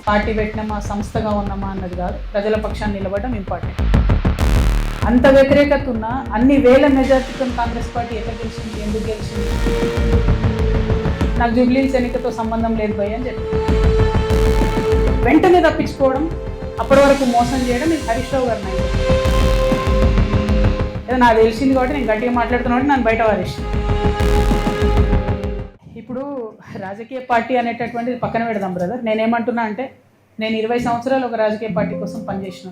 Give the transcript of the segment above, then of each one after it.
Party పెట్టినామా సంస్థగా ఉన్నామా అన్నది కాదు, ప్రజల పక్షాన్ని నిలబడడం ఇంపార్టెంట్. అంత వ్యతిరేకత ఉన్న అన్ని వేల మెజార్టీతో కాంగ్రెస్ పార్టీ ఎట్లా గెలిచింది, ఎందుకు గెలిచింది? నాకు జూబ్లీహిల్స్ ఎన్నికతో సంబంధం లేదు భయ్య అని చెప్పి వెంటనే తప్పించుకోవడం, అప్పటి వరకు మోసం చేయడం ఇది హరీష్ రావు గారు నాయకుడు. ఏదో నాకు తెలిసింది కాబట్టి నేను గట్టిగా మాట్లాడుతున్నాను, నన్ను బయట వారేసి. ఇప్పుడు రాజకీయ పార్టీ అనేటటువంటిది పక్కన పెడదాం బ్రదర్. నేనేమంటున్నా అంటే, నేను 20 సంవత్సరాలు ఒక రాజకీయ పార్టీ కోసం పనిచేసిన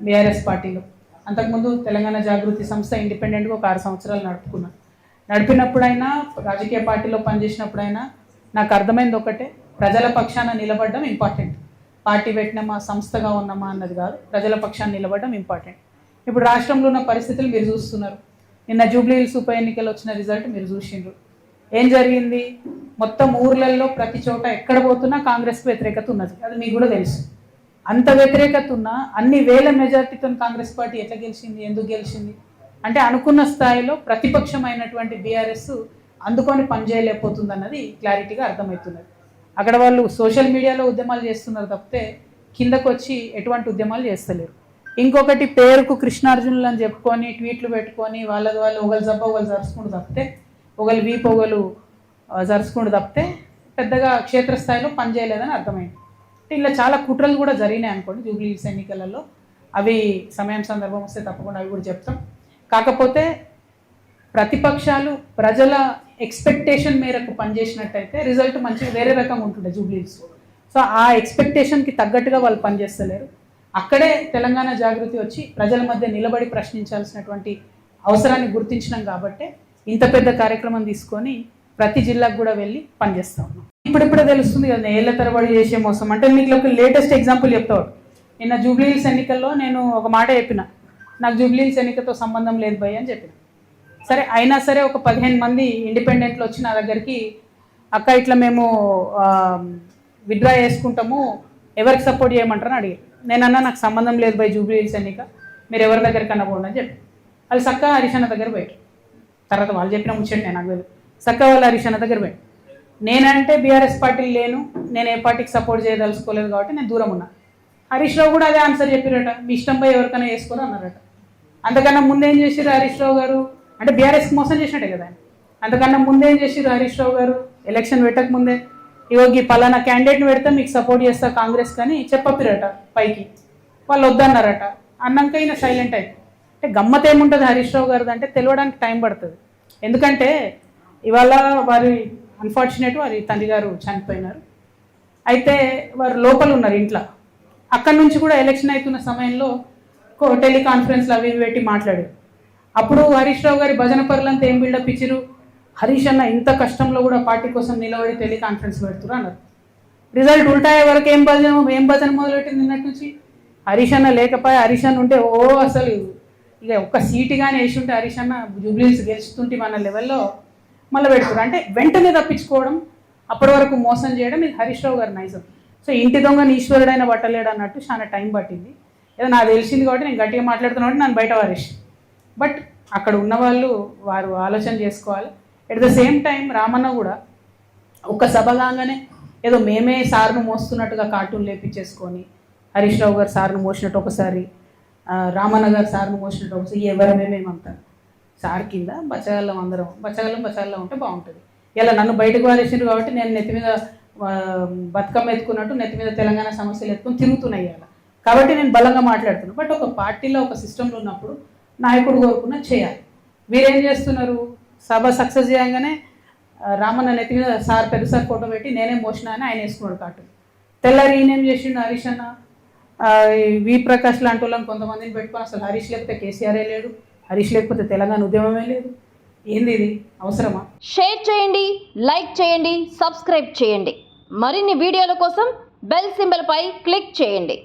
బీఆర్ఎస్ పార్టీలో. అంతకుముందు తెలంగాణ జాగృతి సంస్థ ఇండిపెండెంట్గా ఒక 6 సంవత్సరాలు నడుపుకున్నాను. నడిపినప్పుడైనా, రాజకీయ పార్టీలో పనిచేసినప్పుడైనా నాకు అర్థమైంది ఒకటే, ప్రజల పక్షాన నిలబడడం ఇంపార్టెంట్. పార్టీ పెట్టినామా సంస్థగా ఉన్నామా అన్నది కాదు, ప్రజల పక్షాన్ని నిలబడడం ఇంపార్టెంట్. ఇప్పుడు రాష్ట్రంలో ఉన్న పరిస్థితులు మీరు చూస్తున్నారు. నిన్న జూబ్లీహిల్స్ ఉప ఎన్నికలు వచ్చిన రిజల్ట్ మీరు చూసిండ్రు. ఏం జరిగింది? మొత్తం ఊర్లలో ప్రతి చోట ఎక్కడ పోతున్నా కాంగ్రెస్కి వ్యతిరేకత ఉన్నది, అది మీకు కూడా తెలుసు. అంత వ్యతిరేకత ఉన్న అన్ని వేల మెజార్టీతో కాంగ్రెస్ పార్టీ ఎట్లా గెలిచింది, ఎందుకు గెలిచింది అంటే, అనుకున్న స్థాయిలో ప్రతిపక్షమైనటువంటి బీఆర్ఎస్ అందుకొని పనిచేయలేకపోతుంది అన్నది క్లారిటీగా అర్థమవుతున్నది. అక్కడ వాళ్ళు సోషల్ మీడియాలో ఉద్యమాలు చేస్తున్నారు తప్పితే కిందకు వచ్చి ఎటువంటి ఉద్యమాలు చేస్తలేరు. ఇంకొకటి, పేరుకు కృష్ణార్జునులు అని చెప్పుకొని ట్వీట్లు పెట్టుకొని వాళ్ళది వాళ్ళు ఒకళ్ళు జబ్బ ఒకళ్ళు జరుచుకుంటూ తప్పితే, ఒకళ్ళు వీపు ఒకళ్ళు జరుచుకుంటూ తప్పితే పెద్దగా క్షేత్రస్థాయిలో పనిచేయలేదని అర్థమైంది. ఇలా చాలా కుట్రలు కూడా జరిగినాయి అనుకోండి జూబ్లీహిల్స్ ఎన్నికలలో. అవి సమయం సందర్భం వస్తే తప్పకుండా అవి కూడా చెప్తాం. కాకపోతే ప్రతిపక్షాలు ప్రజల ఎక్స్పెక్టేషన్ మేరకు పనిచేసినట్టయితే రిజల్ట్ మంచిగా వేరే రకంగా ఉంటుండే జూబ్లీహిల్స్. సో ఆ ఎక్స్పెక్టేషన్కి తగ్గట్టుగా వాళ్ళు పనిచేస్తలేరు. అక్కడే తెలంగాణ జాగృతి వచ్చి ప్రజల మధ్య నిలబడి ప్రశ్నించాల్సినటువంటి అవసరాన్ని గుర్తించినాం కాబట్టి ఇంత పెద్ద కార్యక్రమం తీసుకొని ప్రతి జిల్లాకు కూడా వెళ్ళి పనిచేస్తా ఉన్నాం. ఇప్పుడిప్పుడే తెలుస్తుంది కదా ఏళ్ల తరబడి చేసే మోసం. అంటే మీకు ఒక లేటెస్ట్ ఎగ్జాంపుల్ చెప్తాడు. నిన్న జూబ్లీహిల్స్ ఎన్నికల్లో నేను ఒక మాట చెప్పిన, నాకు జూబ్లీహిల్స్ ఎన్నికతో సంబంధం లేదు భయ్య అని చెప్పిన. సరే, అయినా సరే ఒక 15 మంది ఇండిపెండెంట్లు వచ్చి నా దగ్గరికి, అక్క ఇట్లా మేము విత్డ్రా చేసుకుంటాము, ఎవరికి సపోర్ట్ చేయమంటారని అడిగారు. నేనన్నా నాకు సంబంధం లేదు భయ్ జూబ్లీహిల్స్ ఎన్నిక, మీరు ఎవరి దగ్గరికి అన్నపోండి అని చెప్పి వాళ్ళు చక్క హరీష్ అన్న దగ్గర పోయారు. తర్వాత వాళ్ళు చెప్పిన ముచ్చండి నేను నాకు చక్క వాళ్ళు హరీష్ అన్న దగ్గర పోయారు. నేనంటే బీఆర్ఎస్ పార్టీలు లేను, నేను ఏ పార్టీకి సపోర్ట్ చేయదలుచుకోలేదు కాబట్టి నేను దూరం ఉన్నా. హరీష్ రావు కూడా అదే ఆన్సర్ చెప్పారట, మీ ఇష్టం పోయి ఎవరికైనా వేసుకొని అన్నారట. అంతకన్నా ముందేం చేసిర్రు హరీష్ రావు గారు అంటే, బీఆర్ఎస్కి మోసం చేసినట్టే కదా ఆయన. అంతకన్నా ముందేం చేసిర్రు హరీష్ రావు గారు, ఎలక్షన్ పెట్టక ముందే ఇవోగి పలానా క్యాండిడేట్ని పెడితే మీకు సపోర్ట్ చేస్తా కాంగ్రెస్ కానీ చెప్పపిరట పైకి, వాళ్ళు వద్దన్నారట. అన్నాక ఈయన సైలెంట్ అయిపోయి. అంటే గమ్మత్ ఏముంటుంది హరీష్ రావు గారిది అంటే తెలియడానికి టైం పడుతుంది. ఎందుకంటే ఇవాళ వారి అన్ఫార్చునేట్ వారి తండ్రి గారు చనిపోయినారు. అయితే వారు లోపల ఉన్నారు ఇంట్లో. అక్కడి నుంచి కూడా ఎలక్షన్ అవుతున్న సమయంలో టెలికాన్ఫరెన్స్లు అవి పెట్టి మాట్లాడారు. అప్పుడు హరీష్ రావు గారి భజన పరులంతా ఏం బిల్డప్ ఇచ్చిరు, హరీష్ అన్న ఇంత కష్టంలో కూడా పార్టీ కోసం నిలబడి టెలికాన్ఫరెన్స్ పెడుతున్నారు అన్నారు. రిజల్ట్ ఉల్టాయే వరకు ఏం భజన మొదలెట్టింది నిన్నటి నుంచి. హరీష్ అన్న లేకపోయా, హరీష్ అన్న ఉంటే అసలు ఇక ఒక్క సీటు కానీ వేసి ఉంటే హరీష్ అన్న జూబ్లీహిల్స్ గెలుస్తుంటే మన లెవెల్లో మళ్ళీ పెడుతున్నారు. అంటే వెంటనే తప్పించుకోవడం, అప్పటి వరకు మోసం చేయడం ఇది హరీష్ రావు గారి నైజం. సో ఇంటి దొంగని ఈశ్వరుడైన పట్టలేడు అన్నట్టు చాలా టైం పట్టింది. ఏదో నాకు తెలిసింది కాబట్టి నేను గట్టిగా మాట్లాడుతున్నాను, నన్ను బయట వారేసి. బట్ అక్కడ ఉన్నవాళ్ళు వారు ఆలోచన చేసుకోవాలి. At the same time Ramanna కూడా ఒక సభ కాగానే ఏదో మేమే సార్ను మోస్తున్నట్టుగా కార్టూన్ లేపించేసుకొని, హరీష్ రావు గారు సార్ను మోసినట్టు ఒకసారి, రామన్న గారు సార్ను మోసినట్టు ఒకసారి, ఎవరమేమేమంటారు సార్ కింద బచ్చగల్లం అందరం బచ్చగల్లం ఉంటే బాగుంటుంది. ఇలా నన్ను బయటకు వారేసిండ్రు కాబట్టి నేను నెత్తి మీద బతుకమ్మ ఎత్తుకున్నట్టు నెత్తి మీద తెలంగాణ సమస్యలు ఎత్తుకొని తిరుగుతున్నాయి అలా. కాబట్టి నేను బలంగా మాట్లాడుతున్నాను. బట్ ఒక పార్టీలో ఒక సిస్టంలో ఉన్నప్పుడు నాయకుడు కోరుకున్న చేయాలి. మీరేం చేస్తున్నారు? సభ సక్సెస్ చేయగానే రామన్న నెత్తి మీద సార్ పెద్ద సార్ ఫోటో పెట్టి నేనే మోసినా అని ఆయన వేసుకున్నాడు కాటు. తెల్లారి ఈయనేం చేసిండు, హరీష్ అన్న వి ప్రకాష్ లాంటి వాళ్ళని కొంతమందిని పెట్టుకొని, అసలు హరీష్ లేకపోతే కేసీఆరే లేడు, హరీష్ లేకపోతే తెలంగాణ ఉద్యమమే లేదు. ఏంది ఇది అవసరమా? షేర్ చేయండి, లైక్ చేయండి, సబ్స్క్రైబ్ చేయండి. మరిన్ని వీడియోల కోసం బెల్ సింబల్ పై క్లిక్ చేయండి.